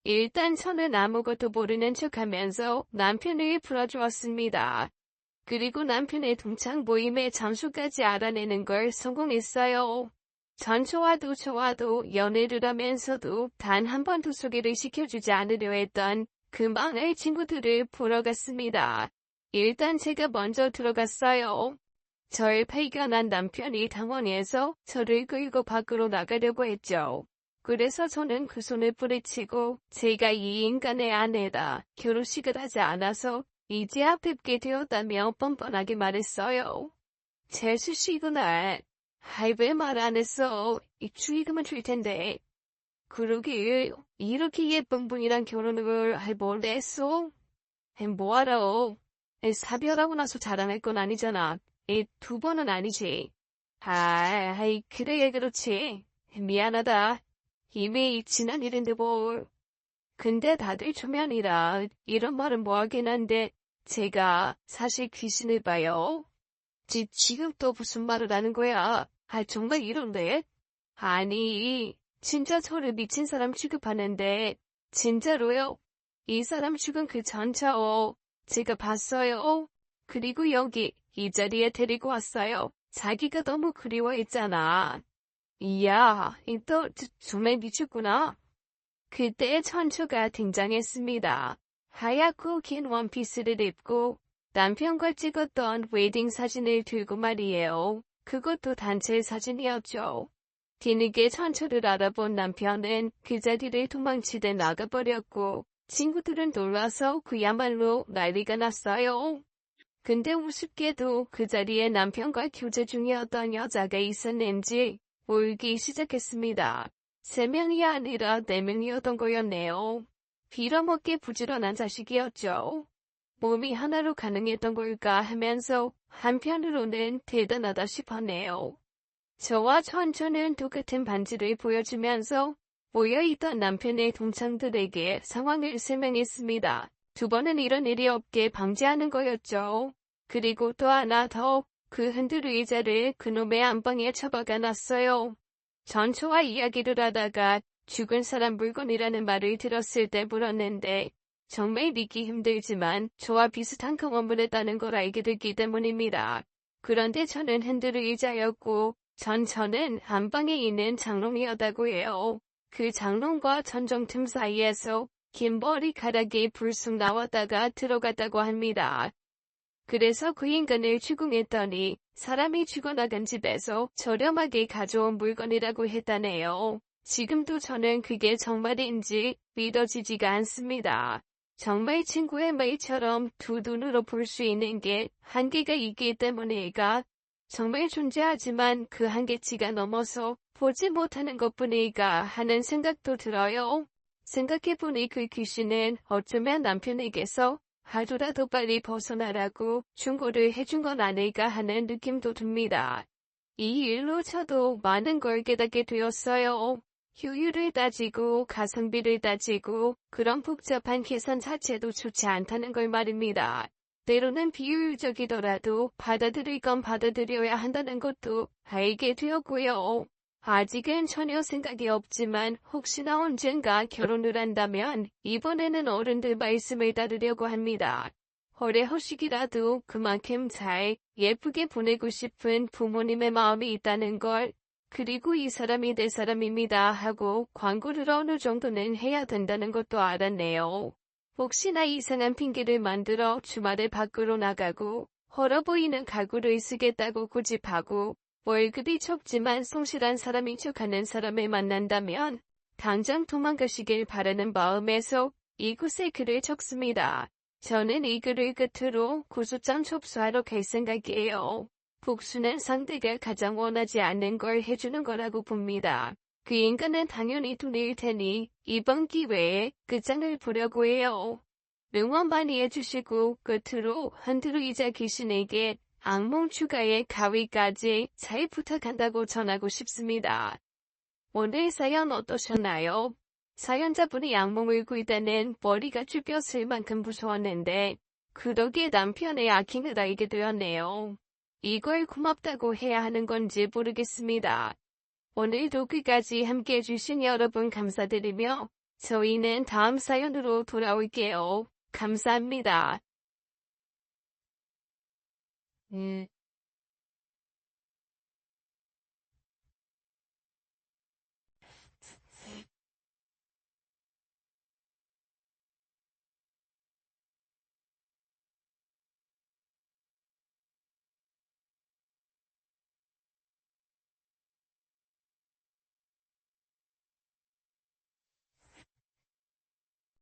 일단 저는 아무것도 모르는 척하면서 남편을 풀어주었습니다. 그리고 남편의 동창 모임의 장소까지 알아내는 걸 성공했어요. 전초와도 저와도 연애를 하면서도 단 한 번도 소개를 시켜주지 않으려 했던 그 망할 친구들을 보러 갔습니다. 일단 제가 먼저 들어갔어요. 절 발견한 남편이 당황해서 저를 끌고 밖으로 나가려고 했죠. 그래서 저는 그 손을 뿌리치고 제가 이 인간의 아내다. 결혼식을 하지 않아서 이제야 뵙게 되었다며 뻔뻔하게 말했어요. 재수씨구나. 왜 말 안 했어? 이 축의금은 줄 텐데. 그러게, 이렇게 예쁜 분이랑 결혼을 해볼랬어? 뭐하러? 사별하고 나서 자랑할 건 아니잖아. 두 번은 아니지. 아이, 그래, 그렇지. 미안하다. 이미 지난 일인데 뭘. 근데 다들 초면이라 이런 말은 뭐하긴 한데 제가 사실 귀신을 봐요. 지금 또 무슨 말을 하는 거야? 정말 이런데? 아니, 진짜 저를 미친 사람 취급하는데 진짜로요? 이 사람 죽은 그 전차を제가 봤어요. 그리고 여기 이 자리에 데리고 왔어요. 자기가 너무 그리워했잖아. 이야, 또 정말 미쳤구나. 그때 천초가 등장했습니다. 하얗고 긴 원피스를 입고 남편과 찍었던 웨딩 사진을 들고 말이에요. 그것도 단체 사진이었죠. 뒤늦게 천초를 알아본 남편은 그 자리를 도망치듯 나가버렸고 친구들은 놀라서 그야말로 난리가 났어요. 근데 우습게도 그 자리에 남편과 교제 중이었던 여자가 있었는지 울기 시작했습니다. 3명이 아니라 4명이었던 거였네요. 빌어먹게 부지런한 자식이었죠. 몸이 하나로 가능했던 걸까 하면서 한편으로는 대단하다 싶었네요. 저와 천초는 똑같은 반지를 보여주면서 모여있던 남편의 동창들에게 상황을 설명했습니다. 2번은 이런 일이 없게 방지하는 거였죠. 그리고 또 하나 더, 그 흔들 의자를 그놈의 안방에 처박아 놨어요. 전초와 이야기를 하다가 죽은 사람 물건이라는 말을 들었을 때 물었는데 정말 믿기 힘들지만 저와 비슷한 경험을 했다는 걸 알게 됐기 때문입니다. 그런데 저는 흔들 의자였고 전처는 안방에 있는 장롱이었다고 해요. 그 장롱과 전정 틈 사이에서 긴 머리카락이 불쑥 나왔다가 들어갔다고 합니다. 그래서 그 인간을 추궁했더니 사람이 죽어나간 집에서 저렴하게 가져온 물건이라고 했다네요. 지금도 저는 그게 정말인지 믿어지지가 않습니다. 정말 친구의 말처럼 두 눈으로 볼 수 있는 게 한계가 있기 때문일까? 정말 존재하지만 그 한계치가 넘어서 보지 못하는 것뿐일까 하는 생각도 들어요. 생각해보니 그 귀신은 어쩌면 남편에게서 하루라도 빨리 벗어나라고 충고를 해준 건 아닐까 하는 느낌도 듭니다. 이 일로 저도 많은 걸 깨닫게 되었어요. 효율을 따지고 가성비를 따지고 그런 복잡한 계산 자체도 좋지 않다는 걸 말입니다. 때로는 비효율적이더라도 받아들일 건 받아들여야 한다는 것도 알게 되었고요. 아직은 전혀 생각이 없지만 혹시나 언젠가 결혼을 한다면 이번에는 어른들 말씀을 따르려고 합니다. 허례허식이라도 그만큼 잘 예쁘게 보내고 싶은 부모님의 마음이 있다는 걸, 그리고 이 사람이 내 사람입니다 하고 광고를 어느 정도는 해야 된다는 것도 알았네요. 혹시나 이상한 핑계를 만들어 주말에 밖으로 나가고 헐어 보이는 가구를 쓰겠다고 고집하고 월급이 적지만 성실한 사람인 척하는 사람을 만난다면 당장 도망가시길 바라는 마음에서 이곳에 글을 적습니다. 저는 이 글을 끝으로 고소장 접수하러 갈 생각이에요. 복수는 상대가 가장 원하지 않는 걸 해주는 거라고 봅니다. 그 인간은 당연히 돈일 테니 이번 기회에 끝장을 보려고 해요. 응원 많이 해주시고 끝으로 흔들의자 귀신에게 악몽 추가에 가위까지 잘 부탁한다고 전하고 싶습니다. 오늘 사연 어떠셨나요? 사연자분이 악몽을 꾸다는 머리가 쭈뼛을 만큼 무서웠는데 그 덕에 남편의 악행을 알게 되었네요. 이걸 고맙다고 해야 하는 건지 모르겠습니다. 오늘도 끝까지 함께 해주신 여러분 감사드리며 저희는 다음 사연으로 돌아올게요. 감사합니다.